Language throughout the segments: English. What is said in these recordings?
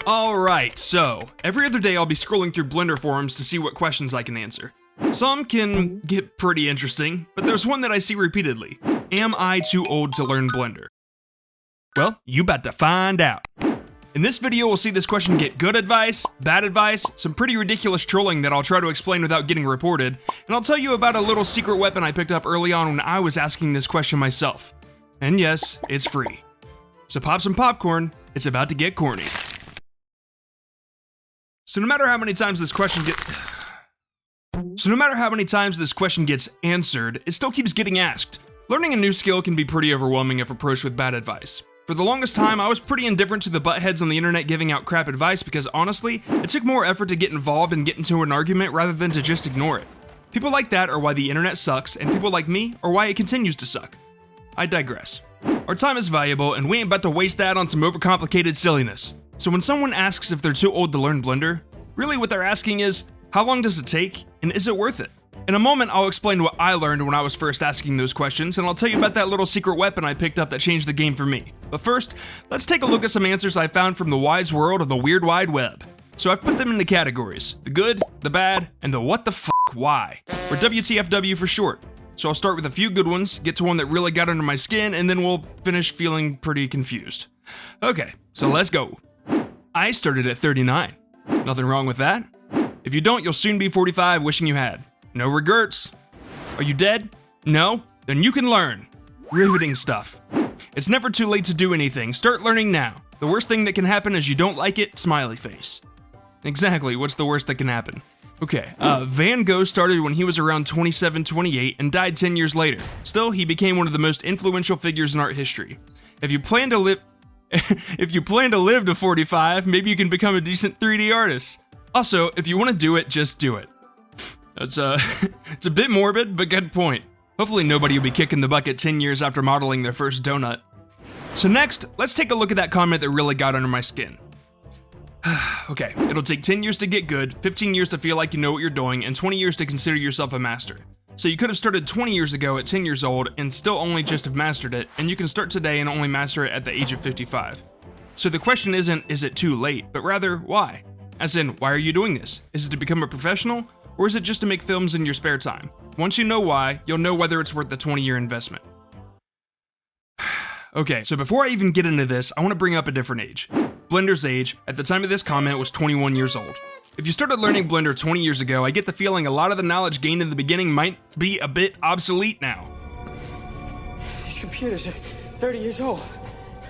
Alright, so every other day I'll be scrolling through Blender forums to see what questions I can answer. Some can get pretty interesting, but there's one that I see repeatedly. Am I too old to learn Blender? Well, you about to find out. In this video, we'll see this question get good advice, bad advice, some pretty ridiculous trolling that I'll try to explain without getting reported, and I'll tell you about a little secret weapon I picked up early on when I was asking this question myself. And yes, it's free. So pop some popcorn, it's about to get corny. So no matter how many times this question gets answered, it still keeps getting asked. Learning a new skill can be pretty overwhelming if approached with bad advice. For the longest time, I was pretty indifferent to the buttheads on the internet giving out crap advice because honestly, it took more effort to get involved and get into an argument rather than to just ignore it. People like that are why the internet sucks, and people like me are why it continues to suck. I digress. Our time is valuable, and we ain't about to waste that on some overcomplicated silliness. So when someone asks if they're too old to learn Blender, really what they're asking is, how long does it take, and is it worth it? In a moment, I'll explain what I learned when I was first asking those questions, and I'll tell you about that little secret weapon I picked up that changed the game for me. But first, let's take a look at some answers I found from the wise world of the Weird Wide Web. So I've put them into categories: the good, the bad, and the what the f*** why, or WTFW for short. So I'll start with a few good ones, get to one that really got under my skin, and then we'll finish feeling pretty confused. Okay, so let's go. I started at 39. Nothing wrong with that. If you don't, you'll soon be 45 wishing you had. No regrets. Are you dead? No? Then you can learn. Riveting stuff. It's never too late to do anything. Start learning now. The worst thing that can happen is you don't like it, smiley face. Exactly, what's the worst that can happen? Okay, Van Gogh started when he was around 27, 28 and died 10 years later. Still, he became one of the most influential figures in art history. If you plan to live to 45, maybe you can become a decent 3D artist. Also, if you want to do it, just do it. It's a bit morbid, but good point. Hopefully nobody will be kicking the bucket 10 years after modeling their first donut. So next, let's take a look at that comment that really got under my skin. Okay, it'll take 10 years to get good, 15 years to feel like you know what you're doing, and 20 years to consider yourself a master. So you could have started 20 years ago at 10 years old and still only just have mastered it, and you can start today and only master it at the age of 55. So the question isn't, is it too late, but rather, why? As in, why are you doing this? Is it to become a professional? Or is it just to make films in your spare time? Once you know why, you'll know whether it's worth the 20-year investment. Okay, so before I even get into this, I want to bring up a different age. Blender's age, at the time of this comment, was 21 years old. If you started learning Blender 20 years ago, I get the feeling a lot of the knowledge gained in the beginning might be a bit obsolete now. These computers are 30 years old.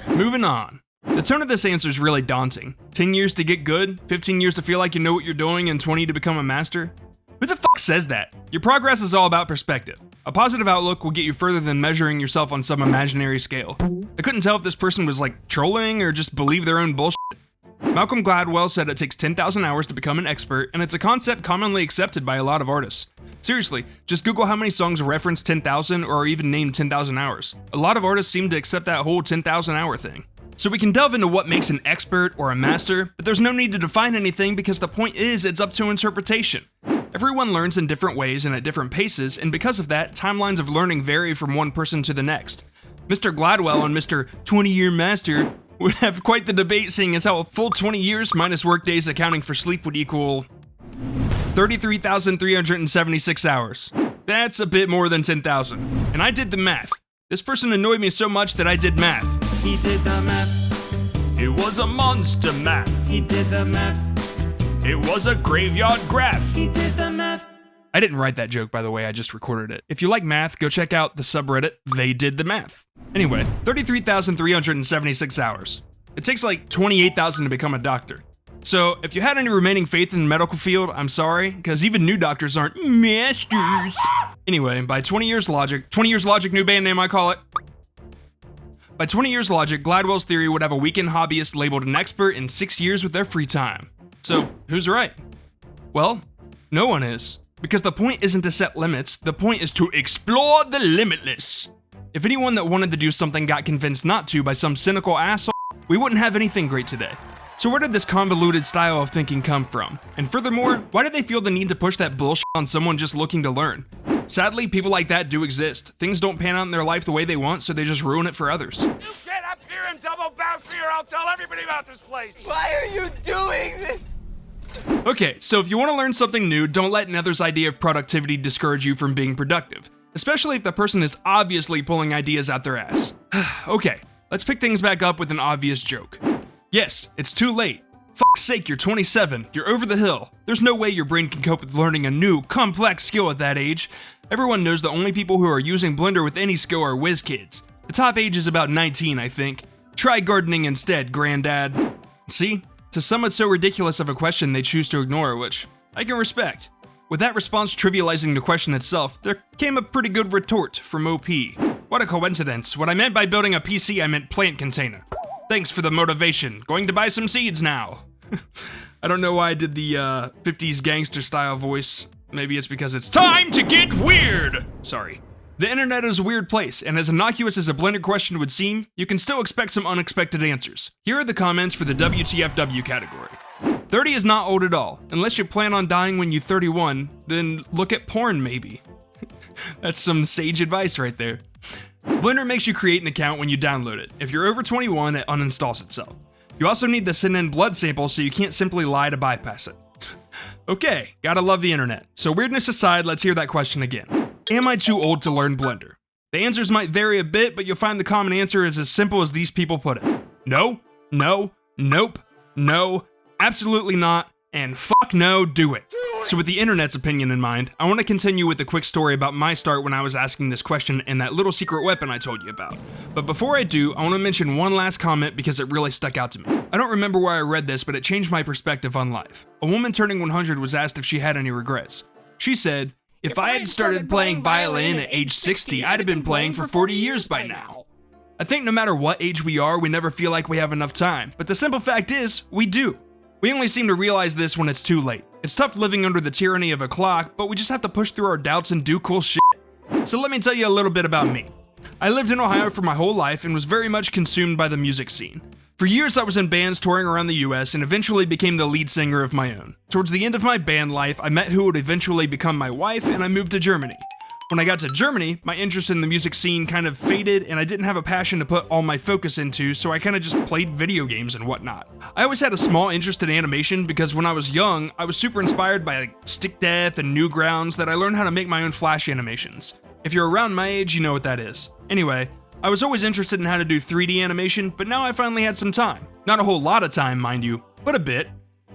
Moving on. The tone of this answer is really daunting. 10 years to get good, 15 years to feel like you know what you're doing, and 20 to become a master? Who the fuck says that? Your progress is all about perspective. A positive outlook will get you further than measuring yourself on some imaginary scale. I couldn't tell if this person was like trolling or just believe their own bullshit. Malcolm Gladwell said it takes 10,000 hours to become an expert, and it's a concept commonly accepted by a lot of artists. Seriously, just Google how many songs reference 10,000 or are even named 10,000 hours. A lot of artists seem to accept that whole 10,000 hour thing. So we can delve into what makes an expert or a master, but there's no need to define anything because the point is it's up to interpretation. Everyone learns in different ways and at different paces, and because of that, timelines of learning vary from one person to the next. Mr. Gladwell and Mr. 20-year master would have quite the debate, seeing as how a full 20 years minus work days accounting for sleep would equal 33,376 hours. That's a bit more than 10,000. And I did the math. This person annoyed me so much that I did math. He did the math. It was a monster math. He did the math. It was a graveyard graph. He did the math. I didn't write that joke, by the way, I just recorded it. If you like math, go check out the subreddit, They Did the Math. Anyway, 33,376 hours. It takes like 28,000 to become a doctor. So, if you had any remaining faith in the medical field, I'm sorry, because even new doctors aren't masters. Anyway, by 20 years logic, new band name I call it. By 20 years logic, Gladwell's theory would have a weekend hobbyist labeled an expert in 6 years with their free time. So, who's right? Well, no one is. Because the point isn't to set limits, the point is to explore the limitless. If anyone that wanted to do something got convinced not to by some cynical asshole, we wouldn't have anything great today. So where did this convoluted style of thinking come from? And furthermore, why do they feel the need to push that bullshit on someone just looking to learn? Sadly, people like that do exist. Things don't pan out in their life the way they want, so they just ruin it for others. You get up here and double bounce me here, I'll tell everybody about this place. Why are you doing this? Okay, so if you want to learn something new, don't let another's idea of productivity discourage you from being productive, especially if the person is obviously pulling ideas out their ass. Okay, let's pick things back up with an obvious joke. Yes, it's too late. Fuck's sake, you're 27, you're over the hill. There's no way your brain can cope with learning a new, complex skill at that age. Everyone knows the only people who are using Blender with any skill are whiz kids. The top age is about 19, I think. Try gardening instead, granddad. See? To some, it's so ridiculous of a question they choose to ignore, which I can respect. With that response trivializing the question itself, there came a pretty good retort from OP. What a coincidence. What I meant by building a PC, I meant plant container. Thanks for the motivation. Going to buy some seeds now. I don't know why I did the 50s gangster style voice. Maybe it's because it's time to get weird. Sorry. The internet is a weird place, and as innocuous as a Blender question would seem, you can still expect some unexpected answers. Here are the comments for the WTFW category. 30 is not old at all. Unless you plan on dying when you're 31, then look at porn maybe. That's some sage advice right there. Blender makes you create an account when you download it. If you're over 21, it uninstalls itself. You also need to send in blood samples so you can't simply lie to bypass it. Okay, gotta love the internet. So weirdness aside, let's hear that question again. Am I too old to learn Blender? The answers might vary a bit, but you'll find the common answer is as simple as these people put it. No, no, nope, no, absolutely not, and fuck no, do it. So with the internet's opinion in mind, I want to continue with a quick story about my start when I was asking this question and that little secret weapon I told you about. But before I do, I want to mention one last comment because it really stuck out to me. I don't remember where I read this, but it changed my perspective on life. A woman turning 100 was asked if she had any regrets. She said, if I had started playing violin at age 60, I'd have been playing for 40 years by now. I think no matter what age we are, we never feel like we have enough time, but the simple fact is, we do. We only seem to realize this when it's too late. It's tough living under the tyranny of a clock, but we just have to push through our doubts and do cool shit. So let me tell you a little bit about me. I lived in Ohio for my whole life and was very much consumed by the music scene. For years I was in bands touring around the US and eventually became the lead singer of my own. Towards the end of my band life, I met who would eventually become my wife and I moved to Germany. When I got to Germany, my interest in the music scene kind of faded and I didn't have a passion to put all my focus into, so I kind of just played video games and whatnot. I always had a small interest in animation because when I was young, I was super inspired by Stick Death and Newgrounds that I learned how to make my own Flash animations. If you're around my age, you know what that is. Anyway, I was always interested in how to do 3D animation, but now I finally had some time. Not a whole lot of time, mind you, but a bit.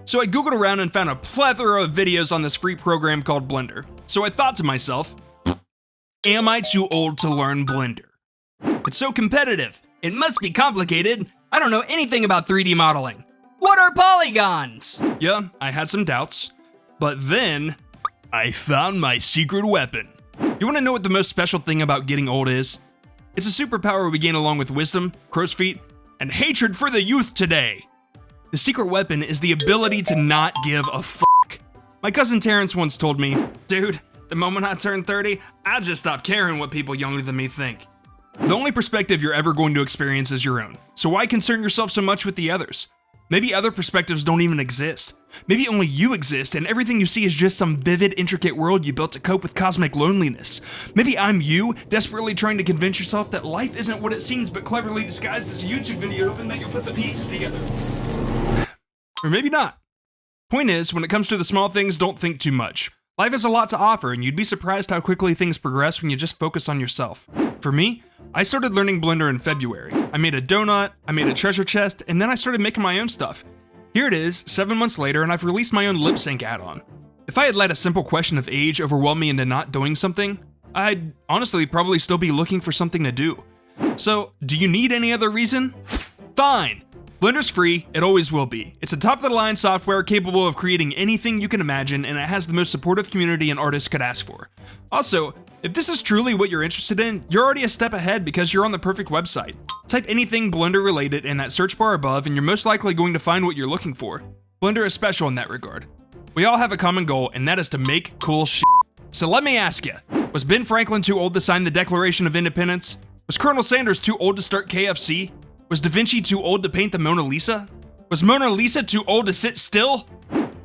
So I googled around and found a plethora of videos on this free program called Blender. So I thought to myself, am I too old to learn Blender? It's so competitive. It must be complicated. I don't know anything about 3D modeling. What are polygons? Yeah, I had some doubts. But then, I found my secret weapon. You want to know what the most special thing about getting old is? It's a superpower we gain along with wisdom, crow's feet, and hatred for the youth today. The secret weapon is the ability to not give a fuck. My cousin Terrence once told me, dude, the moment I turn 30, I just stop caring what people younger than me think. The only perspective you're ever going to experience is your own, so why concern yourself so much with the others? Maybe other perspectives don't even exist. Maybe only you exist and everything you see is just some vivid, intricate world you built to cope with cosmic loneliness. Maybe I'm you, desperately trying to convince yourself that life isn't what it seems but cleverly disguised as a YouTube video and that you'll put the pieces together. Or maybe not. Point is, when it comes to the small things, don't think too much. Life has a lot to offer and you'd be surprised how quickly things progress when you just focus on yourself. For me, I started learning Blender in February. I made a donut, I made a treasure chest, and then I started making my own stuff. Here it is, 7 months later, and I've released my own lip sync add-on. If I had let a simple question of age overwhelm me into not doing something, I'd honestly probably still be looking for something to do. So, do you need any other reason? Fine! Blender's free, it always will be. It's a top-of-the-line software capable of creating anything you can imagine, and it has the most supportive community an artist could ask for. Also, if this is truly what you're interested in, you're already a step ahead because you're on the perfect website. Type anything Blender related in that search bar above and you're most likely going to find what you're looking for. Blender is special in that regard. We all have a common goal, and that is to make cool shit. So let me ask you, was Ben Franklin too old to sign the Declaration of Independence? Was Colonel Sanders too old to start KFC? Was Da Vinci too old to paint the Mona Lisa? Was Mona Lisa too old to sit still?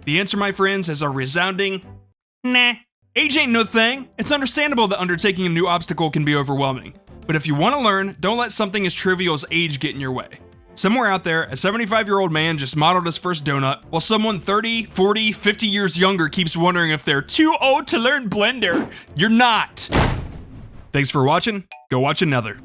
The answer, my friends, is a resounding nah. Age ain't no thing. It's understandable that undertaking a new obstacle can be overwhelming. But if you want to learn, don't let something as trivial as age get in your way. Somewhere out there, a 75-year-old man just modeled his first donut, while someone 30, 40, 50 years younger keeps wondering if they're too old to learn Blender. You're not! Thanks for watching. Go watch another.